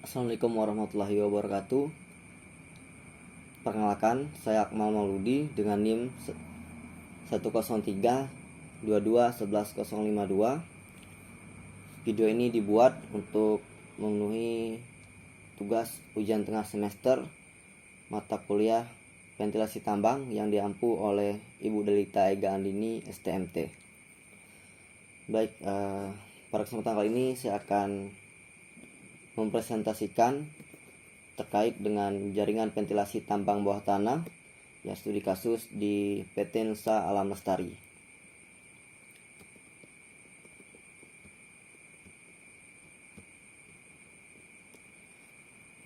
Assalamualaikum warahmatullahi wabarakatuh. Perkenalkan, saya Akmal Mauludi dengan NIM 10322111052. Video ini dibuat untuk memenuhi tugas ujian tengah semester mata kuliah ventilasi tambang yang diampu oleh Ibu Delita Ega Andini STMT. Baik, pada kesempatan kali ini saya akan mempresentasikan terkait dengan jaringan ventilasi tambang bawah tanah ya, studi kasus di PT Nusa Alam Lestari.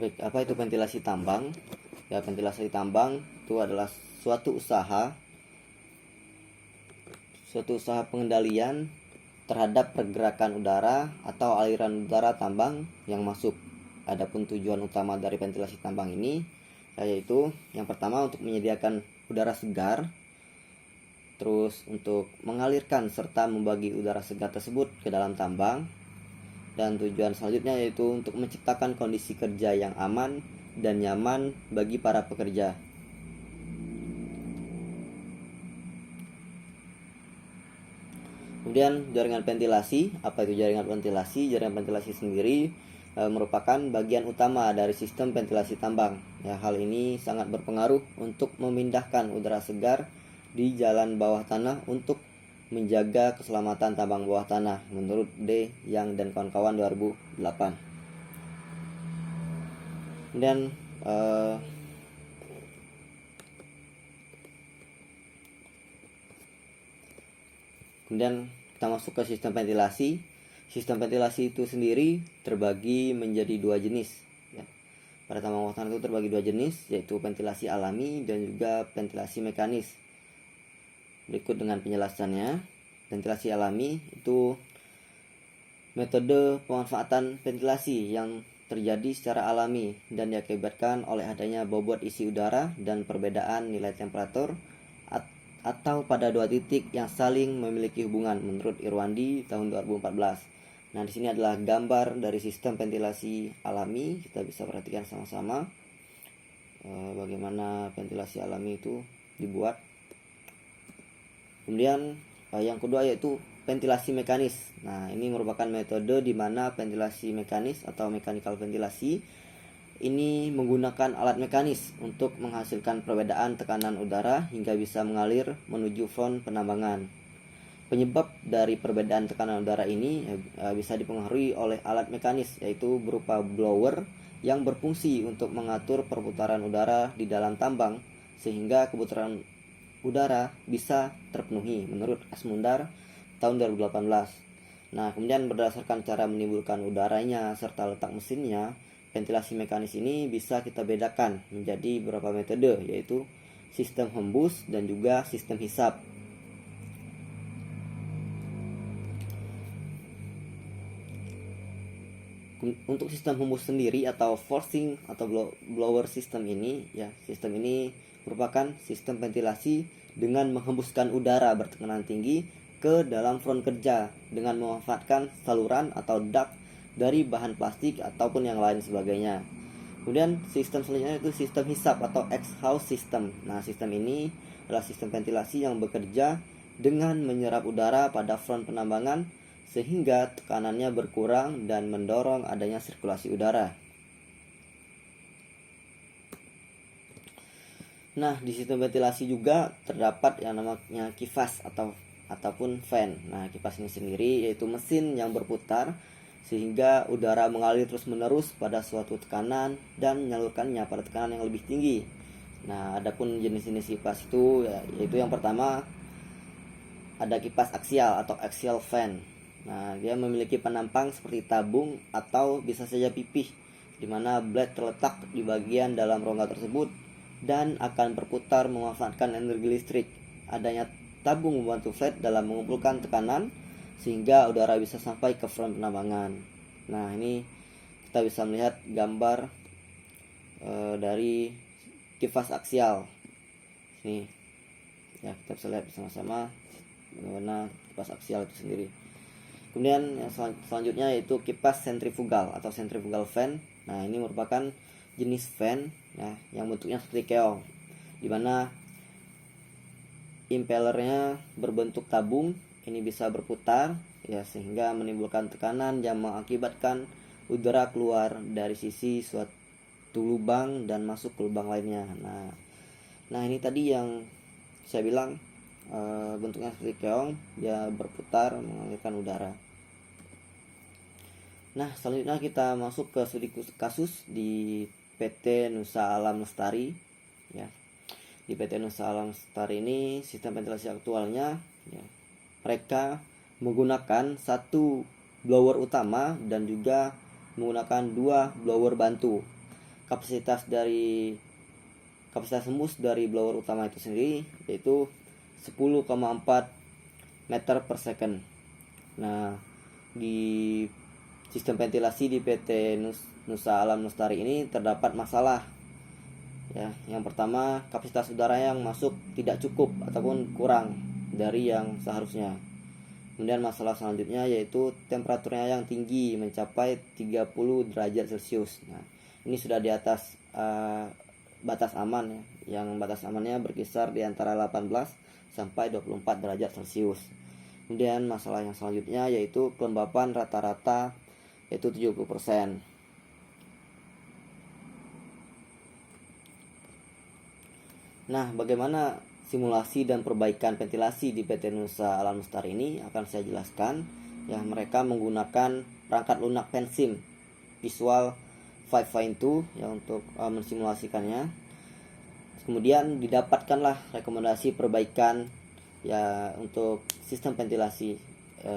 Baik, apa itu ventilasi tambang? Ya, ventilasi tambang itu adalah suatu usaha pengendalian terhadap pergerakan udara atau aliran udara tambang yang masuk. Adapun tujuan utama dari ventilasi tambang ini yaitu yang pertama untuk menyediakan udara segar, terus untuk mengalirkan serta membagi udara segar tersebut ke dalam tambang, dan tujuan selanjutnya yaitu untuk menciptakan kondisi kerja yang aman dan nyaman bagi para pekerja. Kemudian jaringan ventilasi, apa itu jaringan ventilasi? Jaringan ventilasi sendiri merupakan bagian utama dari sistem ventilasi tambang. Ya, hal ini sangat berpengaruh untuk memindahkan udara segar di jalan bawah tanah untuk menjaga keselamatan tambang bawah tanah menurut D. Yang dan kawan-kawan 2008. Kemudian kita masuk ke sistem ventilasi. Sistem ventilasi itu sendiri terbagi menjadi dua jenis. Ya. Pada tambang bawah tanah itu terbagi dua jenis, yaitu ventilasi alami dan juga ventilasi mekanis. Berikut dengan penjelasannya. Ventilasi alami itu metode pemanfaatan ventilasi yang terjadi secara alami dan diakibatkan oleh adanya bobot isi udara dan perbedaan nilai temperatur atau pada dua titik yang saling memiliki hubungan menurut Irwandi tahun 2014. Nah, di sini adalah gambar dari sistem ventilasi alami. Kita bisa perhatikan sama-sama bagaimana ventilasi alami itu dibuat. Kemudian yang kedua yaitu ventilasi mekanis. Nah, ini merupakan metode di mana ventilasi mekanis atau mechanical ventilasi ini menggunakan alat mekanis untuk menghasilkan perbedaan tekanan udara hingga bisa mengalir menuju front penambangan. Penyebab dari perbedaan tekanan udara ini bisa dipengaruhi oleh alat mekanis, yaitu berupa blower yang berfungsi untuk mengatur perputaran udara di dalam tambang sehingga kebutuhan udara bisa terpenuhi menurut Asmundar tahun 2018. Nah, kemudian berdasarkan cara menimbulkan udaranya serta letak mesinnya, ventilasi mekanis ini bisa kita bedakan menjadi beberapa metode, yaitu sistem hembus dan juga sistem hisap. Untuk sistem hembus sendiri atau forcing atau blower system ini, ya, sistem ini merupakan sistem ventilasi dengan menghembuskan udara bertekanan tinggi ke dalam front kerja dengan memanfaatkan saluran atau duct dari bahan plastik ataupun yang lain sebagainya. Kemudian sistem selanjutnya itu sistem hisap atau exhaust system. Nah, sistem ini adalah sistem ventilasi yang bekerja dengan menyerap udara pada front penambangan sehingga tekanannya berkurang dan mendorong adanya sirkulasi udara. Nah, di sistem ventilasi juga terdapat yang namanya kipas ataupun fan. Nah, kipas ini sendiri yaitu mesin yang berputar sehingga udara mengalir terus-menerus pada suatu tekanan dan menyalurkannya pada tekanan yang lebih tinggi. Nah, adapun jenis-jenis kipas itu yaitu yang pertama ada kipas aksial atau axial fan. Nah, dia memiliki penampang seperti tabung atau bisa saja pipih, di mana blade terletak di bagian dalam rongga tersebut dan akan berputar memanfaatkan energi listrik. Adanya tabung membantu flat dalam mengumpulkan tekanan sehingga udara bisa sampai ke front penambangan. Nah, ini kita bisa melihat gambar dari kipas aksial. Ini ya, kita bisa lihat bersama-sama bagaimana kipas aksial itu sendiri. Kemudian yang selanjutnya yaitu kipas sentrifugal atau centrifugal fan. Nah, ini merupakan jenis fan ya yang bentuknya seperti keong, di mana impellernya berbentuk tabung. Ini bisa berputar ya, sehingga menimbulkan tekanan yang mengakibatkan udara keluar dari sisi suatu lubang dan masuk ke lubang lainnya. Nah ini tadi yang saya bilang, bentuknya seperti keong, dia berputar mengalirkan udara. Nah, selanjutnya kita masuk ke studi kasus di PT Nusa Alam Lestari ya. Di PT Nusa Alam Lestari ini sistem ventilasi aktualnya ya, mereka menggunakan satu blower utama dan juga menggunakan dua blower bantu. Kapasitas embus dari blower utama itu sendiri yaitu 10,4 meter per second. Nah, di sistem ventilasi di PT Nusa Alam Lestari ini terdapat masalah ya. Yang pertama, kapasitas udara yang masuk tidak cukup ataupun kurang dari yang seharusnya. Kemudian masalah selanjutnya yaitu temperaturnya yang tinggi, mencapai 30 derajat Celcius. Nah, ini sudah di atas batas aman ya. Yang batas amannya berkisar di antara 18 sampai 24 derajat Celcius. Kemudian masalah yang selanjutnya yaitu kelembapan rata-rata yaitu 70%. Nah, bagaimana simulasi dan perbaikan ventilasi di PT Nusa Alam Lestari ini akan saya jelaskan. Ya, mereka menggunakan perangkat lunak Pensim Visual 5.2 ya untuk mensimulasikannya. Kemudian didapatkanlah rekomendasi perbaikan ya untuk sistem ventilasi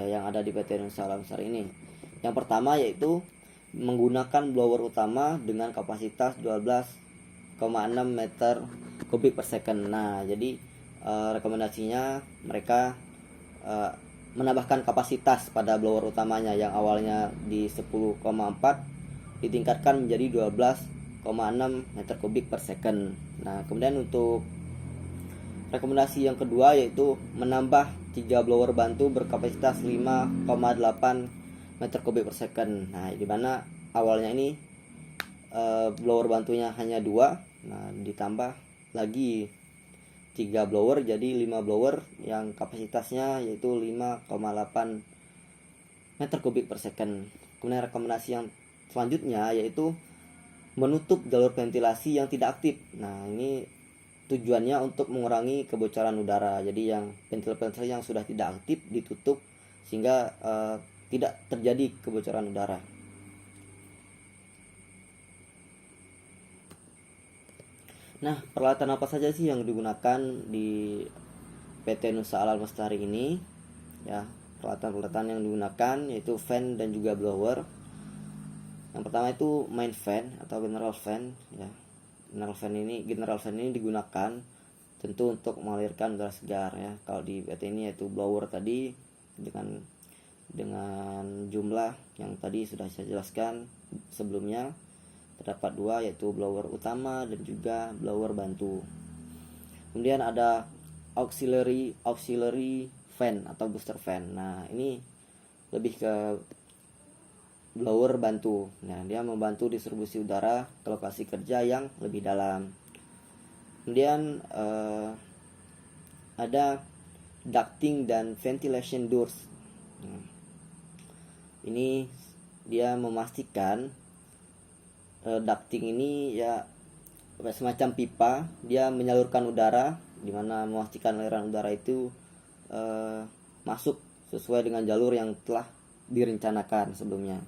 yang ada di PT Nusa Alam Lestari ini. Yang pertama yaitu menggunakan blower utama dengan kapasitas 12,6 meter kubik per second. Nah, jadi rekomendasinya mereka menambahkan kapasitas pada blower utamanya yang awalnya di 10,4 ditingkatkan menjadi 12,6 meter kubik per second. Nah, kemudian untuk rekomendasi yang kedua yaitu menambah 3 blower bantu berkapasitas 5,8 meter kubik per second. Nah, di mana awalnya ini blower bantunya hanya 2. Nah, ditambah lagi 3 blower jadi 5 blower yang kapasitasnya yaitu 5,8 meter kubik per second. Kemudian rekomendasi yang selanjutnya yaitu menutup jalur ventilasi yang tidak aktif. Nah, ini tujuannya untuk mengurangi kebocoran udara. Jadi yang ventilasi yang sudah tidak aktif ditutup sehingga tidak terjadi kebocoran udara. Nah, peralatan apa saja sih yang digunakan di PT Nusa Alam Lestari ini? Ya, peralatan-peralatan yang digunakan yaitu fan dan juga blower. Yang pertama itu main fan atau general fan ya. General fan ini digunakan tentu untuk mengalirkan udara segar ya. Kalau di PT ini yaitu blower tadi dengan jumlah yang tadi sudah saya jelaskan sebelumnya. Terdapat 2 yaitu blower utama dan juga blower bantu. Kemudian ada auxiliary fan atau booster fan. Nah, ini lebih ke blower bantu. Nah, dia membantu distribusi udara ke lokasi kerja yang lebih dalam. Kemudian ada ducting dan ventilation doors. Nah, ini dia memastikan ducting ini ya semacam pipa, dia menyalurkan udara di mana memastikan aliran udara itu masuk sesuai dengan jalur yang telah direncanakan sebelumnya.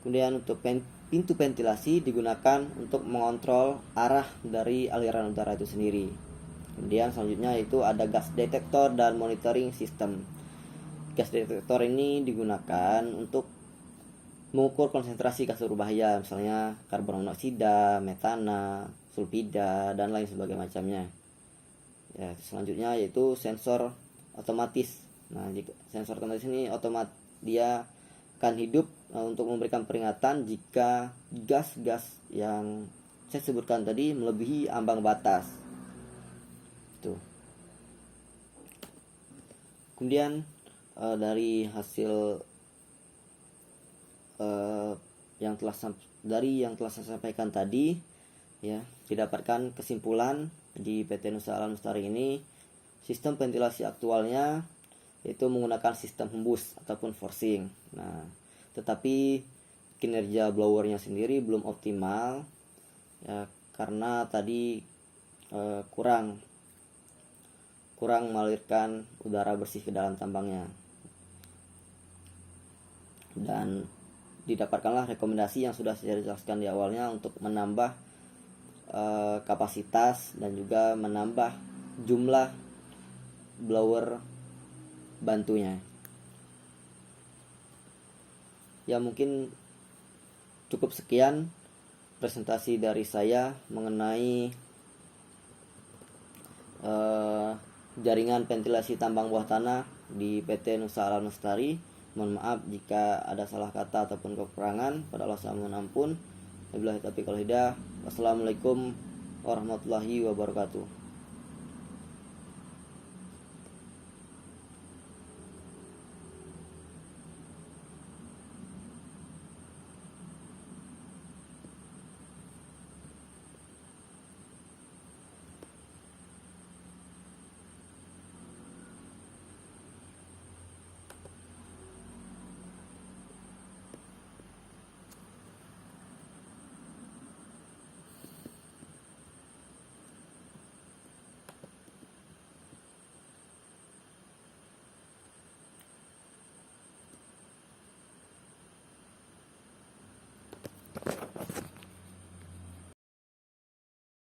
Kemudian untuk pintu ventilasi digunakan untuk mengontrol arah dari aliran udara itu sendiri. Kemudian selanjutnya itu ada gas detektor dan monitoring system. Gas detektor ini digunakan untuk mengukur konsentrasi gas berbahaya, misalnya karbon monoksida, metana, sulfida, dan lain sebagainya macamnya. Ya, selanjutnya yaitu sensor otomatis. Nah, sensor otomatis ini dia akan hidup untuk memberikan peringatan jika gas-gas yang saya sebutkan tadi melebihi ambang batas. Tuh. Kemudian dari hasil dari yang telah saya sampaikan tadi, ya, didapatkan kesimpulan di PT Nusa Alam Lestari ini sistem ventilasi aktualnya yaitu menggunakan sistem hembus ataupun forcing. Nah, tetapi kinerja blowernya sendiri belum optimal, ya, karena tadi kurang mengalirkan udara bersih ke dalam tambangnya. Dan didapatkanlah rekomendasi yang sudah saya jelaskan di awalnya untuk menambah kapasitas dan juga menambah jumlah blower bantunya. Ya, mungkin cukup sekian presentasi dari saya mengenai jaringan ventilasi tambang bawah tanah di PT Nusa Alam Lestari. Mohon maaf jika ada salah kata ataupun kekurangan. Pada Allah saya mohon ampun. Wabillahi taufiq wal hidayah. Wassalamualaikum warahmatullahi wabarakatuh.